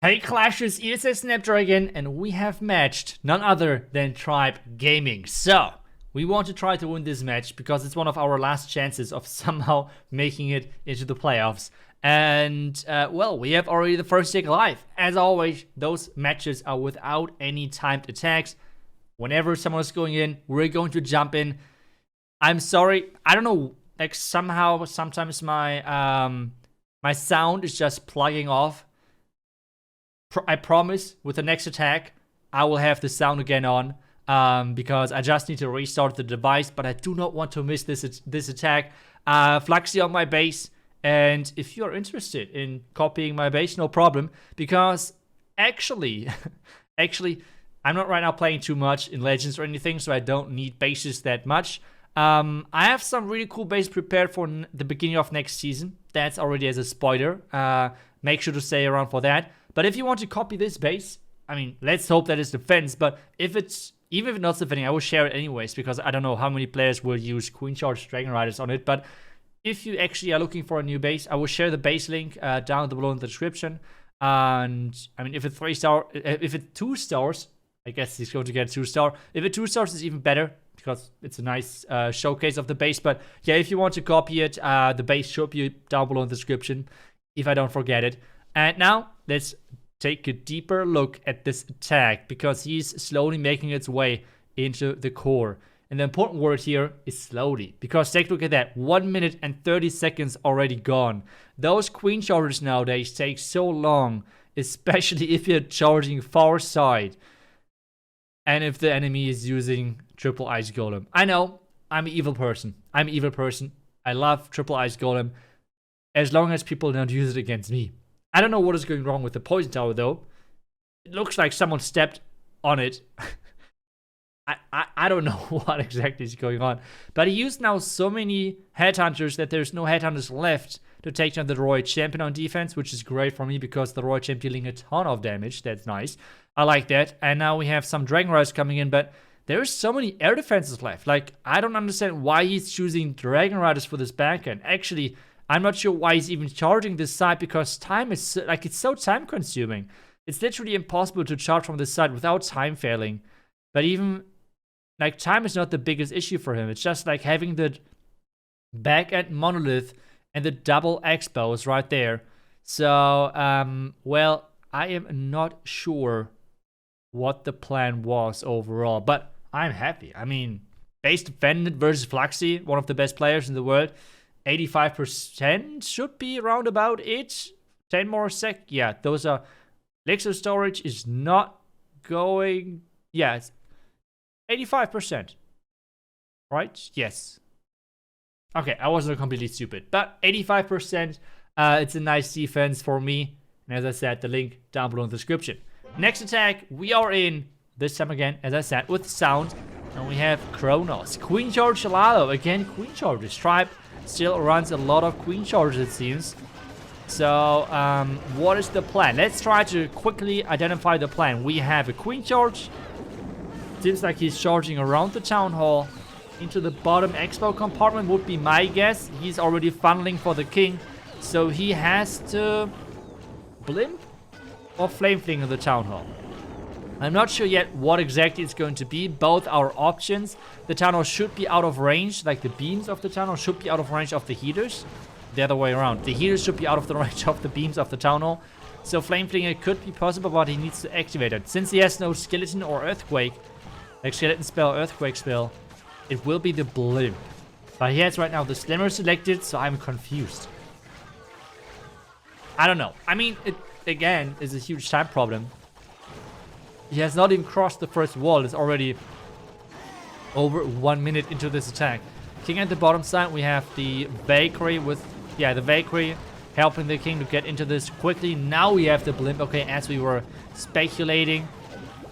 Hey Clashers, ESA Snapdragon, and we have matched none other than Tribe Gaming. So, we want to try to win this match because it's one of our last chances of somehow making it into the playoffs. And, well, we have already the first take live. As always, those matches are without any timed attacks. Whenever someone is going in, we're going to jump in. I'm sorry, I don't know, like somehow, sometimes my, my sound is just plugging off. I promise, with the next attack, I will have the sound again on, because I just need to restart the device, but I do not want to miss this attack. Fluxy on my base, and if you're interested in copying my base, no problem, because actually, I'm not right now playing too much in Legends or anything, so I don't need bases that much. I have some really cool base prepared for the beginning of next season. That's already as a spoiler. Make sure to stay around for that. But if you want to copy this base, I mean, let's hope that it's defense. But if it's, even if it's not defending, I will share it anyways, because I don't know how many players will use Queen Charge Dragon Riders on it. But if you actually are looking for a new base, I will share the base link down below in the description. And I mean, if it's 3-star, if it's 2 stars, I guess he's going to get 2-star. If it's 2 stars, it's even better, because it's a nice showcase of the base. But yeah, if you want to copy it, the base should be down below in the description, if I don't forget it. And now, let's take a deeper look at this attack, because he's slowly making its way into the core. And the important word here is slowly, because take a look at that, 1 minute and 30 seconds already gone. Those queen charges nowadays take so long, especially if you're charging far side. And if the enemy is using triple ice golem. I know, I'm an evil person. I love triple ice golem, as long as people don't use it against me. I don't know what is going wrong with the poison tower though. It looks like someone stepped on it. I don't know what exactly is going on. But he used now so many headhunters that there's no headhunters left to take down the Royal Champion on defense, which is great for me because the Royal Champion dealing a ton of damage. That's nice. I like that. And now we have some Dragon Riders coming in, but there's so many air defenses left. Like, I don't understand why he's choosing Dragon Riders for this backend. Actually, I'm not sure why he's even charging this side, because time is, like, it's so time consuming. It's literally impossible to charge from this side without time failing. But even, like, time is not the biggest issue for him. It's just like having the back end monolith and the double X-bows right there. So, well, I am not sure what the plan was overall, but I'm happy. I mean, base defended versus Fluxy, one of the best players in the world. 85% should be around about it. 10 more sec. Yeah, those are... Elixir storage is not going... Yeah, it's 85%. Right? Yes. Okay, I wasn't completely stupid. But 85%, it's a nice defense for me. And as I said, the link down below in the description. Next attack, we are in, this time again, as I said, with sound. And we have Kronos. Queen Charge Lalo. Again, Queen Charges. Tribe still runs a lot of Queen Charges, it seems. So, what is the plan? Let's try to quickly identify the plan. We have a Queen Charge. Seems like he's charging around the Town Hall. Into the bottom expo compartment would be my guess. He's already funneling for the king. So he has to blimp or flame fling in the Town Hall. I'm not sure yet what exactly it's going to be. Both are options. The Town Hall should be out of range, like the beams of the Town Hall should be out of range of the heaters. The other way around. The heaters should be out of the range of the beams of the Town Hall. So Flame Flinger could be possible, but he needs to activate it. Since he has no Skeleton or Earthquake, like Skeleton spell, Earthquake spell, it will be the Blimp. But he has right now the Slimmer selected, so I'm confused. I don't know. I mean, it, again, is a huge time problem. He has not even crossed the first wall. It's already over 1 minute into this attack. King at the bottom side, we have the Valkyrie with... Yeah, the Valkyrie helping the king to get into this quickly. Now we have the blimp. Okay, as we were speculating.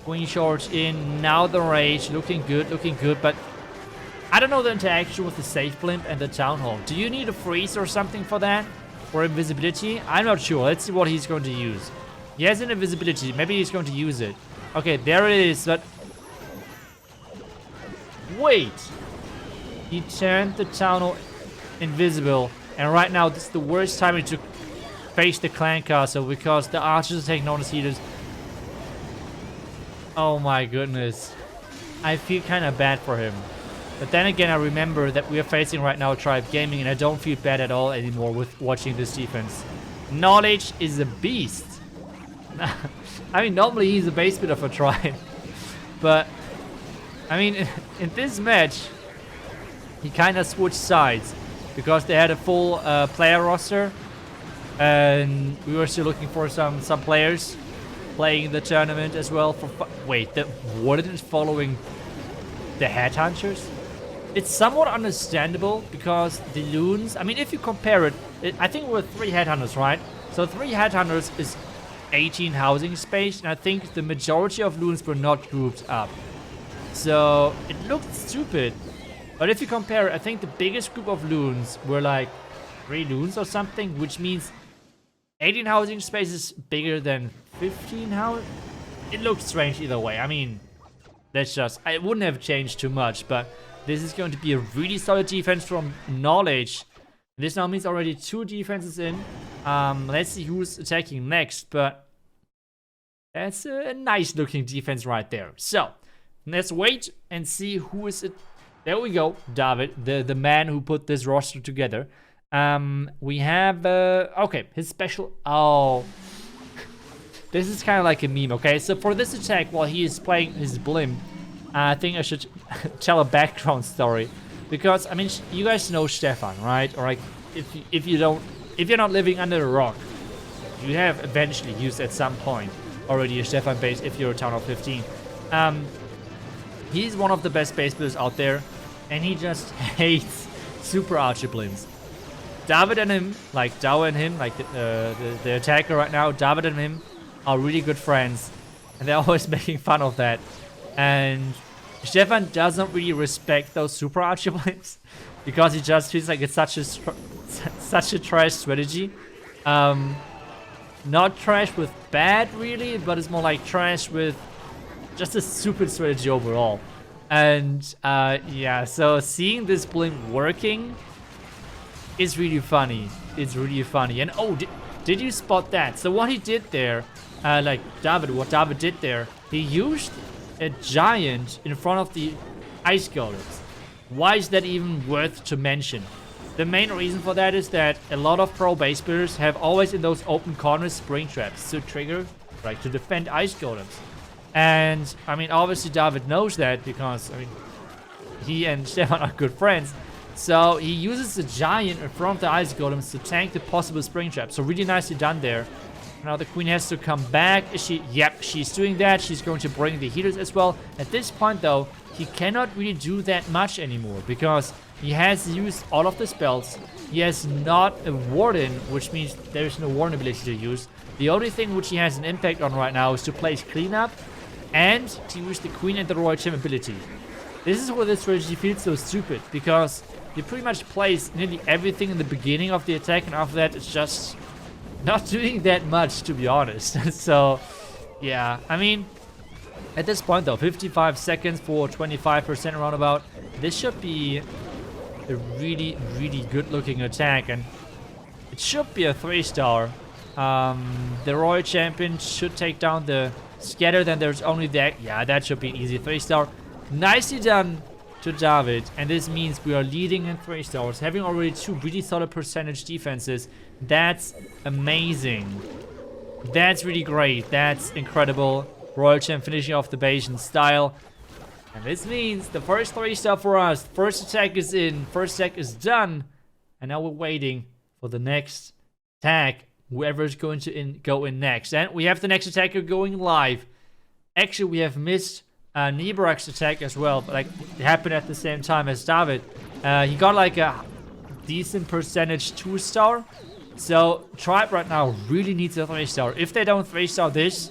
Queen Charge in. Now the Rage. Looking good, but... I don't know the interaction with the safe blimp and the Town Hall. Do you need a freeze or something for that? Or invisibility? I'm not sure. Let's see what he's going to use. He has an invisibility. Maybe he's going to use it. Okay, there it is, but... Wait! He turned the Town Hall invisible. And right now, this is the worst timing to face the clan castle because the archers are taking on the healers. Oh my goodness. I feel kind of bad for him. But then again, I remember that we are facing right now Tribe Gaming, and I don't feel bad at all anymore with watching this defense. Knowledge is a beast. I mean, normally he's a base bit of a Tribe. But, I mean, in this match, he kind of switched sides. Because they had a full player roster. And we were still looking for some players playing the tournament as well. Wait, Warden is following the Headhunters? It's somewhat understandable because the Loons, I mean, if you compare it, I think we're 3 Headhunters, right? So 3 Headhunters is 18 housing space, and I think the majority of Loons were not grouped up. So it looked stupid. But if you compare it, I think the biggest group of Loons were like 3 Loons or something, which means 18 housing space is bigger than 15 housing. It looks strange either way. I mean, that's just, I wouldn't have changed too much, but this is going to be a really solid defense from Knowledge. This now means already 2 defenses in. Let's see who's attacking next, but that's a nice looking defense right there. So, let's wait and see who is it. There we go, David, the man who put this roster together. We have, okay, his special, oh. This is kind of like a meme, okay? So for this attack, while he is playing his blimp, I think I should tell a background story. Because, I mean, you guys know Stefan, right? Or like, if you're not living under a rock, you have eventually used at some point already a Stefan base if you're a town of 15. He's one of the best base builders out there, and he just hates super archer blimps. David and him, like the attacker right now, David and him are really good friends, and they're always making fun of that. And Stefan doesn't really respect those super archer blimps because he just feels like it's such a trash strategy. Not trash with bad really, but it's more like trash with just a stupid strategy overall. And yeah, so seeing this blimp working is really funny. It's really funny. And oh, did you spot that? So what he did there, what David did there, he used a giant in front of the ice golems. Why is that even worth to mention? The main reason for that is that a lot of pro base builders have always in those open corners spring traps to trigger, like to defend ice golems. And I mean, obviously David knows that because I mean, he and Stefan are good friends. So he uses the giant in front of the ice golems to tank the possible spring trap. So really nicely done there. Now the queen has to come back. Is she? Yep, she's doing that. She's going to bring the healers as well. At this point though, he cannot really do that much anymore because he has used all of the spells. He has not a warden, which means there's no warden ability to use. The only thing which he has an impact on right now is to place cleanup and to use the queen and the royal gem ability. This is where this strategy feels so stupid because you pretty much place nearly everything in the beginning of the attack, and after that it's just not doing that much, to be honest. So yeah, I mean, at this point though, 55 seconds for 25% roundabout, this should be a really, really good looking attack, and it should be a 3-star. The Royal Champion should take down the Scatter, then there's only that. Yeah, that should be an easy 3-star. Nicely done to David, and this means we are leading in 3 stars, having already 2 really solid percentage defenses. That's amazing. That's really great. That's incredible. Royal Champ finishing off the base in style. And this means the first 3-star for us. First attack is in. First attack is done. And now we're waiting for the next attack. Whoever is going to go in next. And we have the next attacker going live. Actually, we have missed Nebrak's attack as well. But like, it happened at the same time as David. He got like a decent percentage 2-star. So Tribe right now really needs a 3-star. If they don't 3-star this,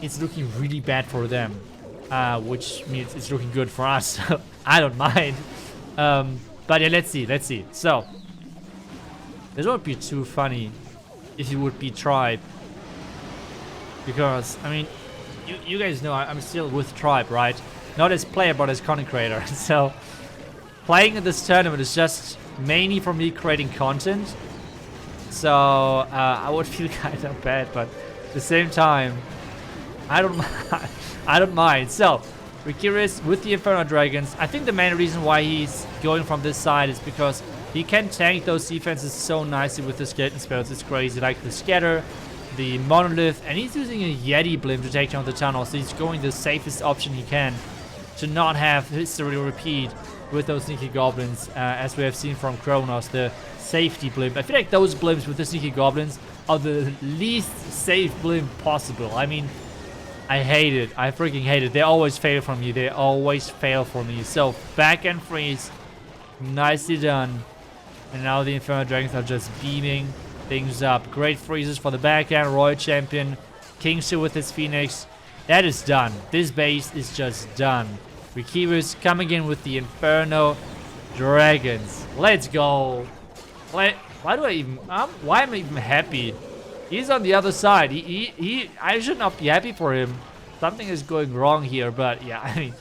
it's looking really bad for them. Which means it's looking good for us. I don't mind. But yeah, let's see. So, this won't be too funny if you would be Tribe. Because, I mean, you guys know I'm still with Tribe, right? Not as player, but as content creator. So, playing in this tournament is just mainly for me creating content. So I would feel kind of bad, but at the same time, I don't mind. I don't mind. So we're curious with the Inferno Dragons. I think the main reason why he's going from this side is because he can tank those defenses so nicely with the skeleton spells. It's crazy. Like the scatter, the monolith, and he's using a Yeti blimp to take down the tunnel. So he's going the safest option he can to not have history repeat with those sneaky goblins, as we have seen from Kronos, the safety blimp. I feel like those blimps with the sneaky goblins are the least safe blimp possible. I mean, I hate it. I freaking hate it. They always fail from me. They always fail for me. So, back and freeze. Nicely done. And now the Inferno Dragons are just beaming things up. Great freezes for the backhand. Royal Champion. Kingship with his Phoenix. That is done. This base is just done. Rikirus coming in with the Inferno Dragons. Let's go. Why am I even happy? He's on the other side. I should not be happy for him. Something is going wrong here, but yeah, I mean,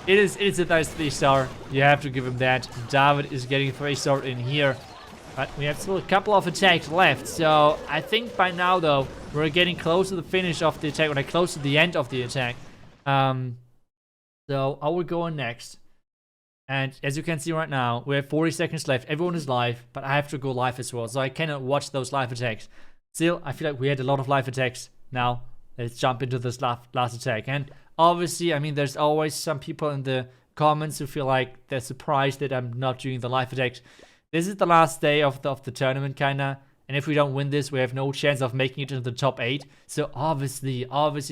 it's a nice 3-star. You have to give him that. David is getting 3-star in here. But we have still a couple of attacks left. So I think by now, though, we're getting close to the finish of the attack, or like close to the end of the attack. So I will go on next. And as you can see right now, we have 40 seconds left. Everyone is live, but I have to go live as well. So I cannot watch those live attacks. Still, I feel like we had a lot of live attacks. Now, let's jump into this last attack. And obviously, I mean, there's always some people in the comments who feel like they're surprised that I'm not doing the live attacks. This is the last day of the tournament, kinda. And if we don't win this, we have no chance of making it into the top 8. So obviously,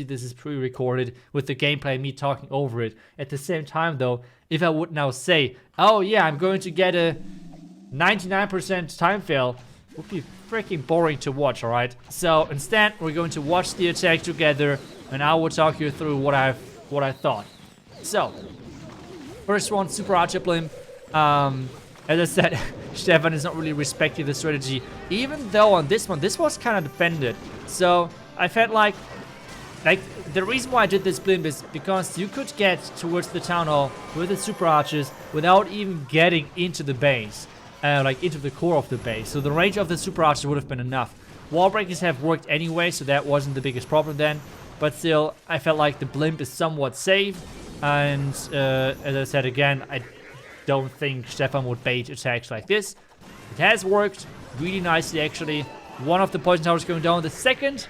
this is pre-recorded with the gameplay, me talking over it. At the same time, though, if I would now say, oh yeah, I'm going to get a 99% time fail, it would be freaking boring to watch, alright? So instead, we're going to watch the attack together, and I will talk you through what I thought. So, first one, Super Archer Blimp. As I said, Stefan is not really respecting the strategy, even though on this one, this was kind of defended. So I felt like the reason why I did this blimp is because you could get towards the town hall with the super archers without even getting into the base, like into the core of the base. So the range of the super archers would have been enough. Wall breakers have worked anyway, so that wasn't the biggest problem then. But still, I felt like the blimp is somewhat safe. And as I said again, I don't think Stefan would bait attacks like this. It has worked really nicely, actually. One of the poison towers going down, the second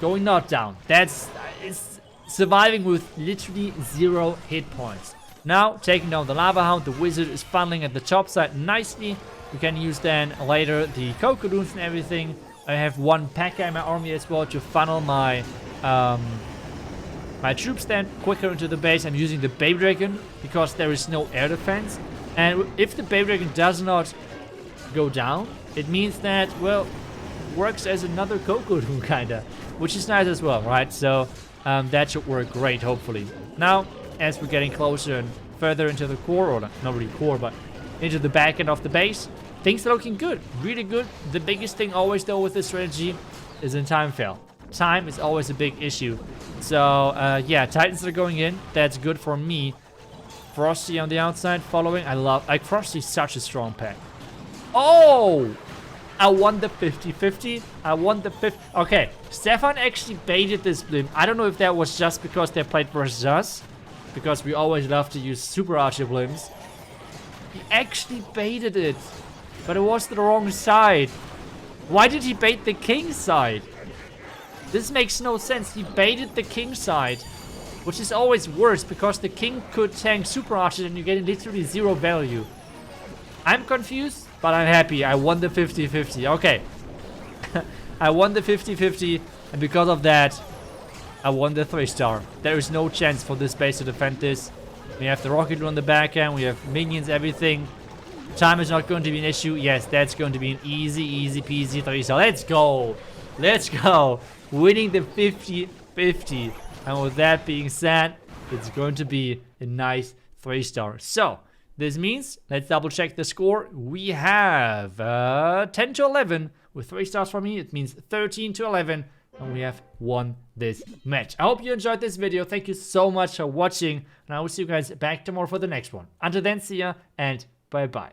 going not down. It's surviving with literally 0 hit points. Now taking down the lava hound, the wizard is funneling at the top side nicely. We can use then later the coconuts and everything. I have one P.E.K.K.A in my army as well to funnel my my troops then quicker into the base. I'm using the baby dragon because there is no air defense, and if the baby dragon does not go down, it means that, well, it works as another cocoon kinda, which is nice as well, right? So that should work great, hopefully. Now, as we're getting closer and further into the core, or not really core, but into the back end of the base, things are looking good, really good. The biggest thing always, though, with this strategy is in time fail. Time is always a big issue. So, yeah, Titans are going in. That's good for me. Frosty on the outside following. Like, Frosty's such a strong pack. Oh! I won the 50-50. I won the 50. Okay, Stefan actually baited this blimp. I don't know if that was just because they played versus us, because we always love to use super archer blimps. He actually baited it, but it was the wrong side. Why did he bait the king side? This makes no sense. He baited the king side, which is always worse because the king could tank super archers and you get literally 0 value. I'm confused, but I'm happy. I won the 50-50. Okay. I won the 50-50, and because of that, I won the 3-star. There is no chance for this base to defend this. We have the rocket on the back end. We have minions, everything. Time is not going to be an issue. Yes, that's going to be an easy peasy 3-star. Let's go. Let's go. Winning the 50-50. And with that being said, it's going to be a nice 3-star. So, this means, let's double check the score. We have 10-11 with 3 stars for me. It means 13-11. And we have won this match. I hope you enjoyed this video. Thank you so much for watching. And I will see you guys back tomorrow for the next one. Until then, see ya and bye-bye.